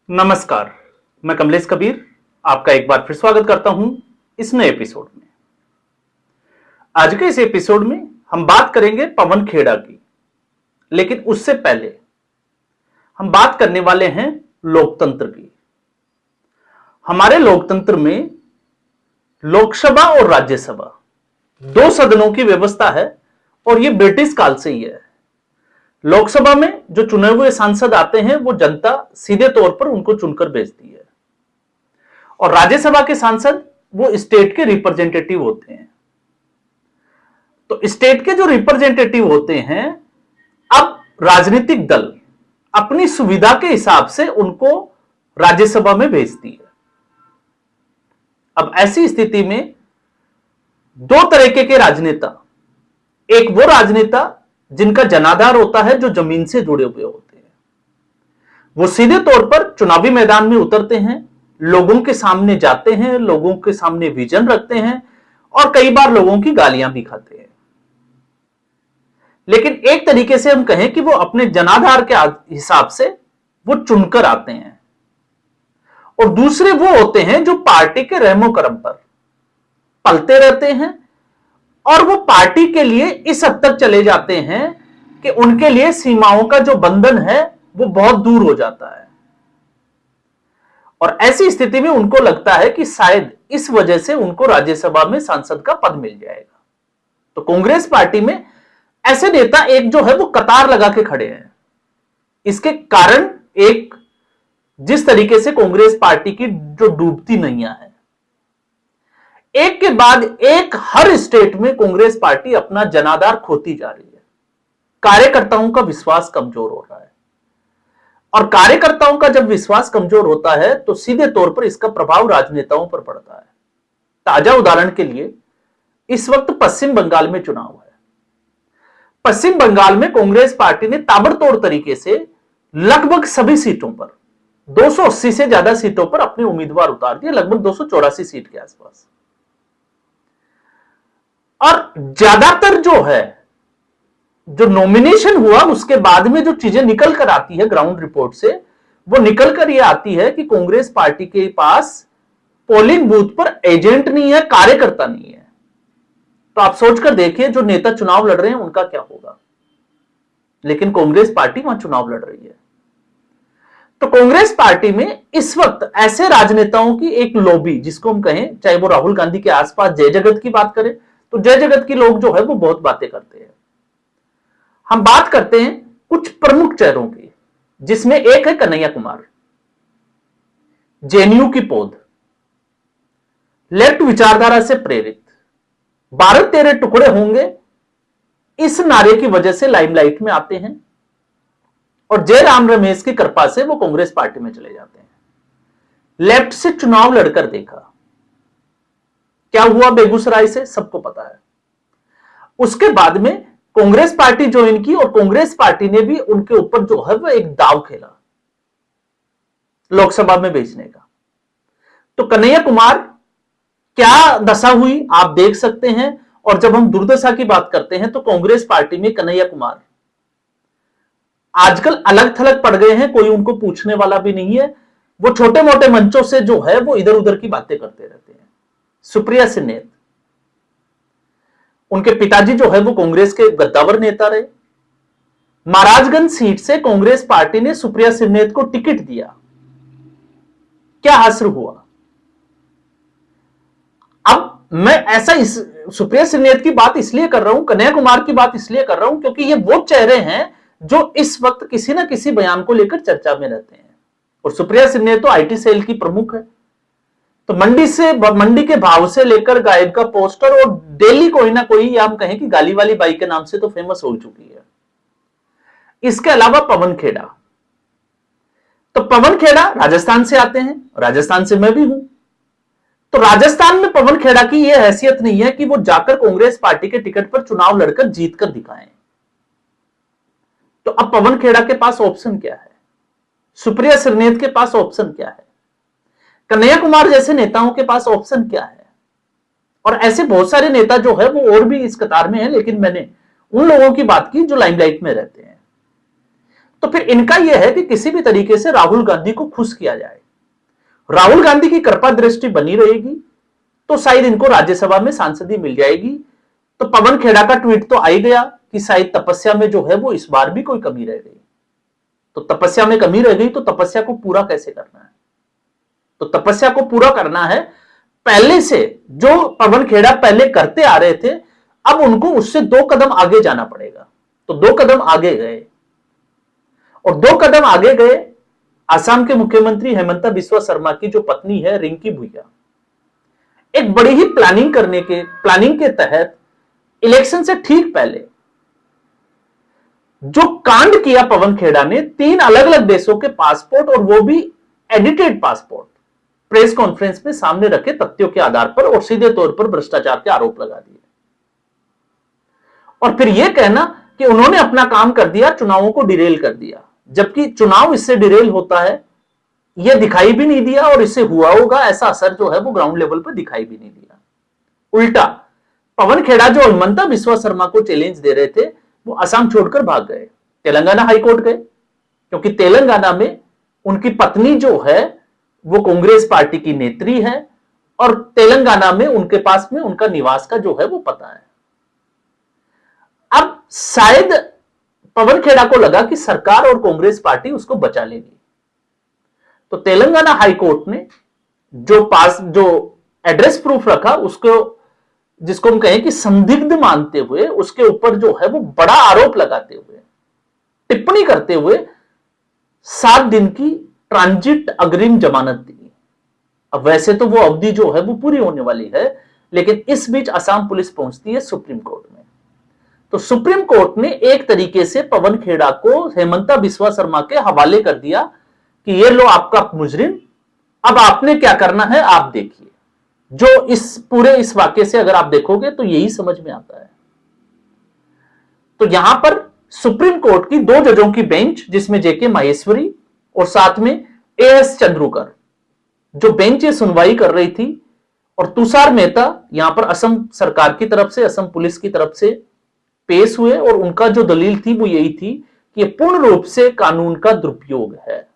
नमस्कार, मैं कमलेश कबीर आपका एक बार फिर स्वागत करता हूं इस नए एपिसोड में। आज के इस एपिसोड में हम बात करेंगे पवन खेड़ा की, लेकिन उससे पहले हम बात करने वाले हैं लोकतंत्र की। हमारे लोकतंत्र में लोकसभा और राज्यसभा दो सदनों की व्यवस्था है और यह ब्रिटिश काल से ही है। लोकसभा में जो चुने हुए सांसद आते हैं वो जनता सीधे तौर पर उनको चुनकर भेजती है और राज्यसभा के सांसद वो स्टेट के रिप्रेजेंटेटिव होते हैं। तो स्टेट के जो रिप्रेजेंटेटिव होते हैं, अब राजनीतिक दल अपनी सुविधा के हिसाब से उनको राज्यसभा में भेजती है। अब ऐसी स्थिति में दो तरीके के राजनेता, एक वो राजनेता जिनका जनाधार होता है, जो जमीन से जुड़े हुए होते हैं, वो सीधे तौर पर चुनावी मैदान में उतरते हैं, लोगों के सामने जाते हैं, लोगों के सामने विजन रखते हैं और कई बार लोगों की गालियां भी खाते हैं। लेकिन एक तरीके से हम कहें कि वो अपने जनाधार के हिसाब से वो चुनकर आते हैं। और दूसरे वो होते हैं जो पार्टी के रहमो करम पर पलते रहते हैं और वो पार्टी के लिए इस हद तक चले जाते हैं कि उनके लिए सीमाओं का जो बंधन है वो बहुत दूर हो जाता है। और ऐसी स्थिति में उनको लगता है कि शायद इस वजह से उनको राज्यसभा में सांसद का पद मिल जाएगा। तो कांग्रेस पार्टी में ऐसे नेता एक जो है वो कतार लगा के खड़े हैं। इसके कारण एक जिस तरीके से कांग्रेस पार्टी की जो डूबती नैया है, एक के बाद एक हर स्टेट में कांग्रेस पार्टी अपना जनाधार खोती जा रही है। कार्यकर्ताओं का विश्वास कमजोर हो रहा है और कार्यकर्ताओं का जब विश्वास कमजोर होता है तो सीधे तौर पर इसका प्रभाव राजनेताओं पर पड़ता है। ताजा उदाहरण के लिए इस वक्त पश्चिम बंगाल में चुनाव है। पश्चिम बंगाल में कांग्रेस पार्टी ने ताबड़तोड़ तरीके से लगभग सभी सीटों पर 280 से ज्यादा सीटों पर अपने उम्मीदवार उतार दिए, लगभग 284 सीट के आसपास। और ज्यादातर जो है, जो नॉमिनेशन हुआ उसके बाद में जो चीजें निकल कर आती है ग्राउंड रिपोर्ट से, वो निकल कर ये आती है कि कांग्रेस पार्टी के पास पोलिंग बूथ पर एजेंट नहीं है, कार्यकर्ता नहीं है। तो आप सोचकर देखिए जो नेता चुनाव लड़ रहे हैं उनका क्या होगा। लेकिन कांग्रेस पार्टी वहां चुनाव लड़ रही है। तो कांग्रेस पार्टी में इस वक्त ऐसे राजनेताओं की एक लॉबी, जिसको हम कहें, चाहे वो राहुल गांधी के आसपास जय जगत की बात करें तो जय जगत की लोग जो है वो बहुत बातें करते हैं। हम बात करते हैं कुछ प्रमुख चेहरों की, जिसमें एक है कन्हैया कुमार, जेएनयू की पौध, लेफ्ट विचारधारा से प्रेरित, भारत तेरे टुकड़े होंगे इस नारे की वजह से लाइमलाइट में आते हैं और जयराम रमेश की कृपा से वो कांग्रेस पार्टी में चले जाते हैं। लेफ्ट से चुनाव लड़कर देखा, क्या हुआ बेगूसराय से सबको पता है। उसके बाद में कांग्रेस पार्टी ज्वाइन की और कांग्रेस पार्टी ने भी उनके ऊपर जो है वो एक दाव खेला लोकसभा में भेजने का। तो कन्हैया कुमार क्या दशा हुई आप देख सकते हैं। और जब हम दुर्दशा की बात करते हैं तो कांग्रेस पार्टी में कन्हैया कुमार आजकल अलग थलग पड़ गए हैं, कोई उनको पूछने वाला भी नहीं है। वो छोटे मोटे मंचों से जो है वो इधर उधर की बातें करते रहते हैं। सुप्रिया सिन्नेत, उनके पिताजी जो है वो कांग्रेस के गद्दावर नेता रहे। महाराजगंज सीट से कांग्रेस पार्टी ने सुप्रिया सिन्नेत को टिकट दिया, क्या हासिल हुआ। अब मैं ऐसा सुप्रिया सिन्नेत की बात इसलिए कर रहा हूं, कन्हैया कुमार की बात इसलिए कर रहा हूं क्योंकि ये वो चेहरे हैं जो इस वक्त किसी ना किसी बयान को लेकर चर्चा में रहते हैं। और सुप्रिया सिन्नेत तो आईटी सेल की प्रमुख है। तो मंडी के भाव से लेकर गायब का पोस्टर और डेली कोई ना कोई, या हम कहें कि गाली वाली बाई के नाम से तो फेमस हो चुकी है। इसके अलावा पवन खेड़ा, तो पवन खेड़ा राजस्थान से आते हैं, राजस्थान से मैं भी हूं। तो राजस्थान में पवन खेड़ा की यह हैसियत नहीं है कि वो जाकर कांग्रेस पार्टी के टिकट पर चुनाव लड़कर जीत कर दिखाएं। तो अब पवन खेड़ा के पास ऑप्शन क्या है, सुप्रिया सिन्नेत के पास ऑप्शन क्या है, कन्हैया कुमार जैसे नेताओं के पास ऑप्शन क्या है। और ऐसे बहुत सारे नेता जो है वो और भी इस कतार में है, लेकिन मैंने उन लोगों की बात की जो लाइमलाइट में रहते हैं। तो फिर इनका यह है कि किसी भी तरीके से राहुल गांधी को खुश किया जाए। राहुल गांधी की कृपा दृष्टि बनी रहेगी तो शायद इनको राज्यसभा में सांसदी मिल जाएगी। तो पवन खेड़ा का ट्वीट तो आ ही गया कि शायद तपस्या में जो है वो इस बार भी कोई कमी रह गई। तो तपस्या में कमी रह गई तो तपस्या को पूरा कैसे करना है? तो तपस्या को पूरा करना है पहले से जो पवन खेड़ा पहले करते आ रहे थे, अब उनको उससे 2 कदम आगे जाना पड़ेगा। तो 2 कदम आगे गए, और 2 कदम आगे गए। आसाम के मुख्यमंत्री हेमंता बिस्वा शर्मा की जो पत्नी है रिंकी भुइया, एक बड़ी ही प्लानिंग के तहत इलेक्शन से ठीक पहले जो कांड किया पवन खेड़ा ने, 3 अलग अलग देशों के पासपोर्ट, और वो भी एडिटेड पासपोर्ट, प्रेस कॉन्फ्रेंस में सामने रखे तथ्यों के आधार पर और सीधे तौर पर भ्रष्टाचार के आरोप लगा दिए। और फिर यह कहना कि उन्होंने अपना काम कर दिया, चुनावों को डिरेल कर दिया, जबकि चुनाव इससे डिरेल होता है यह दिखाई भी नहीं दिया, और इससे हुआ होगा ऐसा असर जो है वो ग्राउंड लेवल पर दिखाई भी नहीं दिया। उल्टा पवन खेड़ा जो हेमंता बिस्वा शर्मा को चैलेंज दे रहे थे, वो असम छोड़कर भाग गए, तेलंगाना हाईकोर्ट गए, क्योंकि तेलंगाना में उनकी पत्नी जो है वो कांग्रेस पार्टी की नेत्री है, और तेलंगाना में उनके पास में उनका निवास का जो है वो पता है। अब शायद पवन खेड़ा को लगा कि सरकार और कांग्रेस पार्टी उसको बचा लेगी, तो तेलंगाना हाईकोर्ट ने जो एड्रेस प्रूफ रखा, उसको जिसको हम कहें कि संदिग्ध मानते हुए, उसके ऊपर जो है वो बड़ा आरोप लगाते हुए, टिप्पणी करते हुए 7 दिन की ट्रांजिट अग्रिम जमानत दी। अब वैसे तो वो अवधि जो है वो पूरी होने वाली है, लेकिन इस बीच असम पुलिस पहुंचती है सुप्रीम कोर्ट में। तो सुप्रीम कोर्ट ने एक तरीके से पवन खेड़ा को हेमंता बिस्वा शर्मा के हवाले कर दिया कि ये लो आपका मुजरिम, अब आपने क्या करना है आप देखिए। जो इस वाक्य से अगर आप देखोगे तो यही समझ में आता है। तो यहां पर सुप्रीम कोर्ट की 2 जजों की बेंच, जिसमें जेके माहेश्वरी और साथ में एएस चंद्रूकर, जो बेंच ये सुनवाई कर रही थी, और तुषार मेहता यहां पर असम सरकार की तरफ से, असम पुलिस की तरफ से पेश हुए, और उनका जो दलील थी वो यही थी कि यह पूर्ण रूप से कानून का दुरुपयोग है।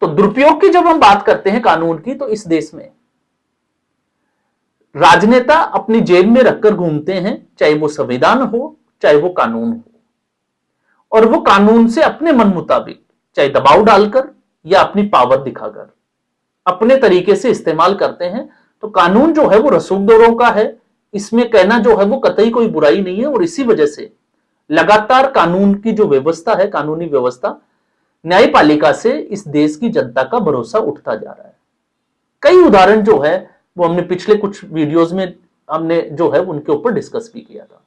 तो दुरुपयोग की जब हम बात करते हैं कानून की, तो इस देश में राजनेता अपनी जेब में रखकर घूमते हैं, चाहे वो संविधान हो चाहे वो कानून हो, और वो कानून से अपने मन मुताबिक, चाहे दबाव डालकर या अपनी पावर दिखाकर, अपने तरीके से इस्तेमाल करते हैं। तो कानून जो है वो रसूखदारों का है, इसमें कहना जो है वो कतई कोई बुराई नहीं है। और इसी वजह से लगातार कानून की जो व्यवस्था है, कानूनी व्यवस्था, न्यायपालिका से इस देश की जनता का भरोसा उठता जा रहा है। कई उदाहरण जो है वो हमने पिछले कुछ वीडियोस में हमने जो है उनके ऊपर डिस्कस भी किया था।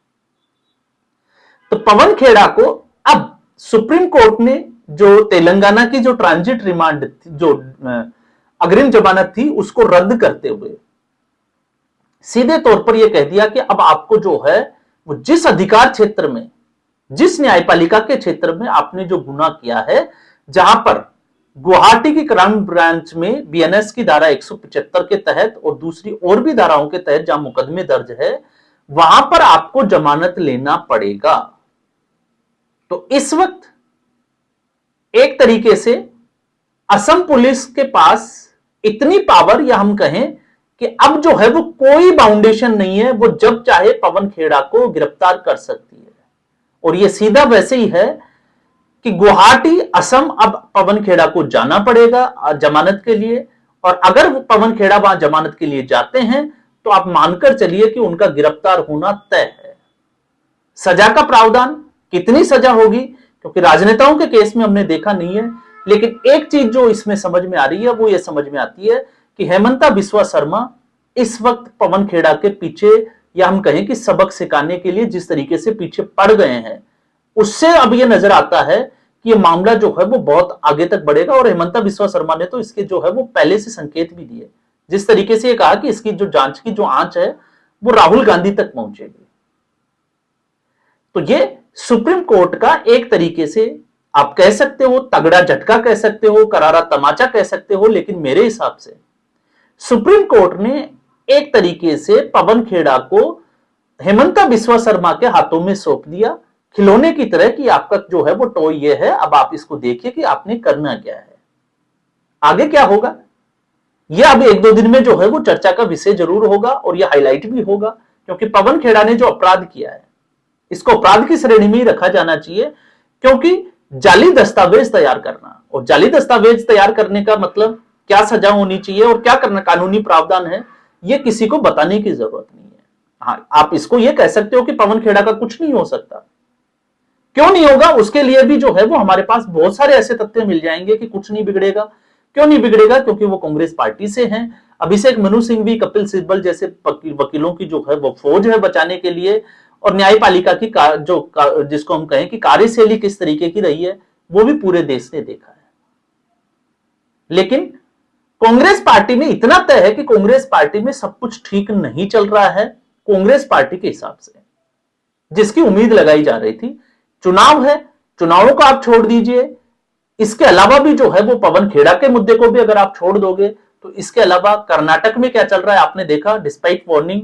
तो पवन खेड़ा को अब सुप्रीम कोर्ट ने जो तेलंगाना की जो ट्रांजिट रिमांड थी, जो अग्रिम जमानत थी, उसको रद्द करते हुए सीधे तौर पर यह कह दिया कि अब आपको जो है वो जिस अधिकार क्षेत्र में, जिस न्यायपालिका के क्षेत्र में आपने जो गुनाह किया है, जहां पर गुवाहाटी की क्राइम ब्रांच में बीएनएस की धारा 175 के तहत और दूसरी और भी धाराओं के तहत जहां मुकदमे दर्ज है, वहां पर आपको जमानत लेना पड़ेगा। तो इस वक्त एक तरीके से असम पुलिस के पास इतनी पावर, या हम कहें कि अब जो है वो कोई बाउंडेशन नहीं है, वो जब चाहे पवन खेड़ा को गिरफ्तार कर सकती है। और ये सीधा वैसे ही है कि गुवाहाटी असम अब पवन खेड़ा को जाना पड़ेगा जमानत के लिए, और अगर पवन खेड़ा वहां जमानत के लिए जाते हैं तो आप मानकर चलिए कि उनका गिरफ्तार होना तय है। सजा का प्रावधान, कितनी सजा होगी, क्योंकि राजनेताओं के केस में हमने देखा नहीं है, लेकिन एक चीज जो इसमें समझ में आ रही है वो ये समझ में आती है कि हेमंता बिस्वा शर्मा इस वक्त पवन खेड़ा के पीछे, या हम कहें कि सबक सिखाने के लिए जिस तरीके से पीछे पड़ गए हैं, उससे अब यह नजर आता है कि यह मामला जो है वो बहुत आगे तक बढ़ेगा। और हेमंता बिस्वा शर्मा ने तो इसके जो है वो पहले से संकेत भी दिए, जिस तरीके से ये कहा कि इसकी जो जांच की जो आंच है वो राहुल गांधी तक पहुंचेगी। तो ये सुप्रीम कोर्ट का एक तरीके से आप कह सकते हो तगड़ा झटका कह सकते हो, करारा तमाचा कह सकते हो, लेकिन मेरे हिसाब से सुप्रीम कोर्ट ने एक तरीके से पवन खेड़ा को हेमंता बिस्वा शर्मा के हाथों में सौंप दिया खिलौने की तरह कि आपका जो है वो टॉय ये है, अब आप इसको देखिए कि आपने करना क्या है, आगे क्या होगा। ये अब एक दो दिन में जो है वो चर्चा का विषय जरूर होगा और ये हाईलाइट भी होगा, क्योंकि पवन खेड़ा ने जो अपराध किया है इसको अपराध की श्रेणी में ही रखा जाना चाहिए। क्योंकि जाली दस्तावेज तैयार करना, और जाली दस्तावेज तैयार करने का मतलब क्या सजा होनी चाहिए और क्या करना कानूनी प्रावधान है, ये किसी को बताने की जरूरत नहीं है। हाँ, आप इसको ये कह सकते हो कि पवन खेड़ा का कुछ नहीं हो सकता। क्यों नहीं होगा, उसके लिए भी जो है वो हमारे पास बहुत सारे ऐसे तथ्य मिल जाएंगे कि कुछ नहीं बिगड़ेगा। क्यों नहीं बिगड़ेगा, क्योंकि वो कांग्रेस पार्टी से हैं। अभिषेक मनु सिंघवी, कपिल सिब्बल जैसे वकीलों की जो है वो फौज है बचाने के लिए, और न्यायपालिका की जिसको हम कहें कि कार्यशैली किस तरीके की रही है, वो भी पूरे देश ने देखा है। लेकिन कांग्रेस पार्टी में इतना तय है कि कांग्रेस पार्टी में सब कुछ ठीक नहीं चल रहा है कांग्रेस पार्टी के हिसाब से, जिसकी उम्मीद लगाई जा रही थी। चुनाव है, चुनावों को आप छोड़ दीजिए, इसके अलावा भी जो है वो पवन खेड़ा के मुद्दे को भी अगर आप छोड़ दोगे तो इसके अलावा कर्नाटक में क्या चल रहा है आपने देखा। डिस्पाइट वार्निंग,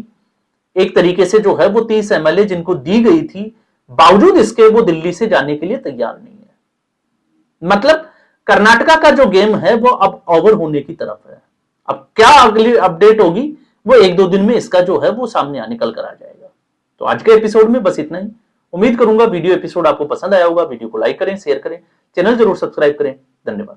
एक तरीके से जो है वो 30 एमएलए जिनको दी गई थी, बावजूद इसके वो दिल्ली से जाने के लिए तैयार नहीं है। मतलब कर्नाटका का जो गेम है वो अब ओवर होने की तरफ है। अब क्या अगली अपडेट होगी वो एक दो दिन में इसका जो है वो सामने निकल कर आ जाएगा। तो आज के एपिसोड में बस इतना ही। उम्मीद करूंगा वीडियो एपिसोड आपको पसंद आया होगा। वीडियो को लाइक करें, शेयर करें, चैनल जरूर सब्सक्राइब करें। धन्यवाद।